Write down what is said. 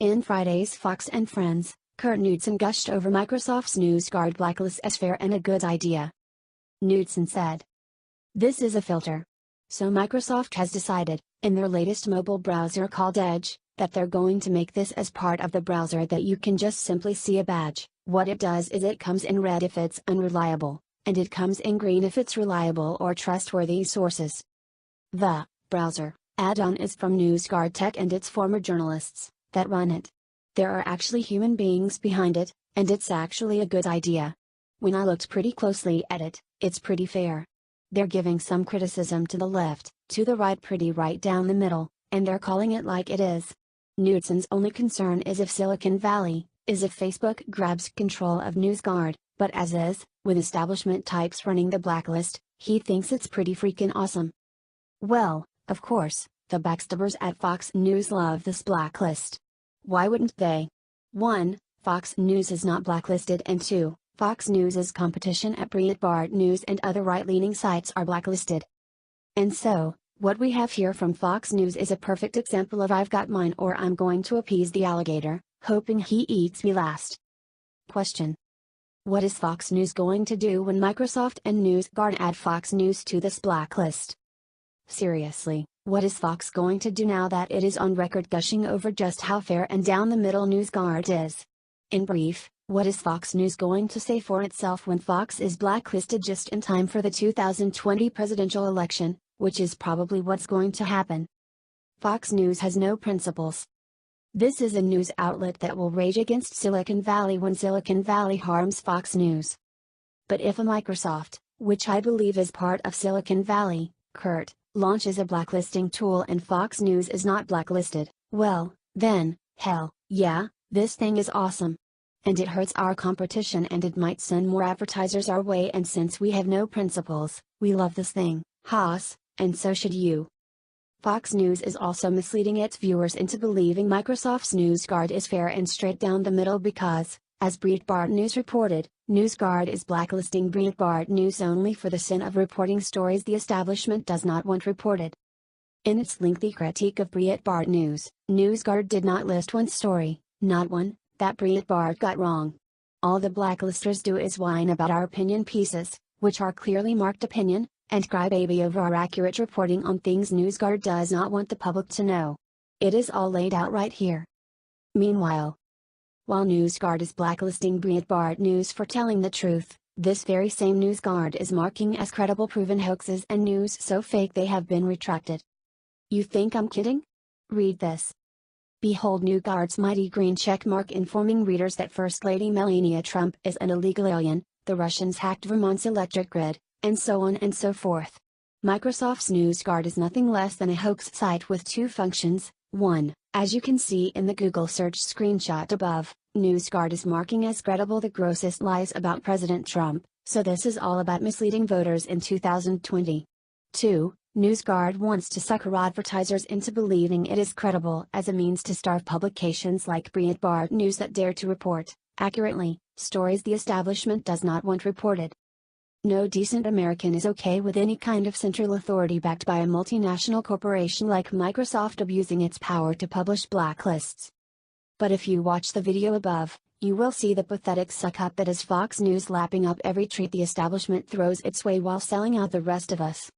In Friday's Fox and Friends, Kurt Knudsen gushed over Microsoft's NewsGuard blacklist as fair and a good idea. Knudsen said, "This is a filter. So Microsoft has decided, in their latest mobile browser called Edge, that they're going to make this as part of the browser that you can just simply see a badge. What it does is it comes in red if it's unreliable, and it comes in green if it's reliable or trustworthy sources." The browser add-on is from NewsGuard Tech and its former journalists that run it. There are actually human beings behind it, and it's actually a good idea. When I looked pretty closely at it, it's pretty fair. They're giving some criticism to the left, to the right, pretty right down the middle, and they're calling it like it is. Knudsen's only concern is if Silicon Valley, is if Facebook grabs control of NewsGuard, but as is, with establishment types running the blacklist, he thinks it's pretty freaking awesome. Well, of course, the backstabbers at Fox News love this blacklist. Why wouldn't they? 1. Fox News is not blacklisted, and 2. Fox News' competition at Breitbart News and other right-leaning sites are blacklisted. And so, what we have here from Fox News is a perfect example of I've got mine or I'm going to appease the alligator, hoping he eats me last. Question. What is Fox News going to do when Microsoft and NewsGuard add Fox News to this blacklist? Seriously, what is Fox going to do now that it is on record gushing over just how fair and down the middle NewsGuard is? In brief, what is Fox News going to say for itself when Fox is blacklisted just in time for the 2020 presidential election, which is probably what's going to happen? Fox News has no principles. This is a news outlet that will rage against Silicon Valley when Silicon Valley harms Fox News. But if a Microsoft, which I believe is part of Silicon Valley, Kurt, launches a blacklisting tool and Fox News is not blacklisted, well, then, hell, yeah, this thing is awesome. And it hurts our competition and it might send more advertisers our way, and since we have no principles, we love this thing, Haas, and so should you. Fox News is also misleading its viewers into believing Microsoft's NewsGuard is fair and straight down the middle because, as Breitbart News reported, NewsGuard is blacklisting Breitbart News only for the sin of reporting stories the establishment does not want reported. In its lengthy critique of Breitbart News, NewsGuard did not list one story, not one, that Breitbart got wrong. All the blacklisters do is whine about our opinion pieces, which are clearly marked opinion, and crybaby over our accurate reporting on things NewsGuard does not want the public to know. It is all laid out right here. Meanwhile, while NewsGuard is blacklisting Breitbart News for telling the truth, this very same NewsGuard is marking as credible proven hoaxes and news so fake they have been retracted. You think I'm kidding? Read this. Behold NewsGuard's mighty green check mark informing readers that First Lady Melania Trump is an illegal alien, the Russians hacked Vermont's electric grid, and so on and so forth. Microsoft's NewsGuard is nothing less than a hoax site with two functions. 1. As you can see in the Google search screenshot above, NewsGuard is marking as credible the grossest lies about President Trump, so this is all about misleading voters in 2020. 2. NewsGuard wants to sucker advertisers into believing it is credible as a means to starve publications like Breitbart News that dare to report, accurately, stories the establishment does not want reported. No decent American is okay with any kind of central authority backed by a multinational corporation like Microsoft abusing its power to publish blacklists. But if you watch the video above, you will see the pathetic suck-up that is Fox News lapping up every treat the establishment throws its way while selling out the rest of us.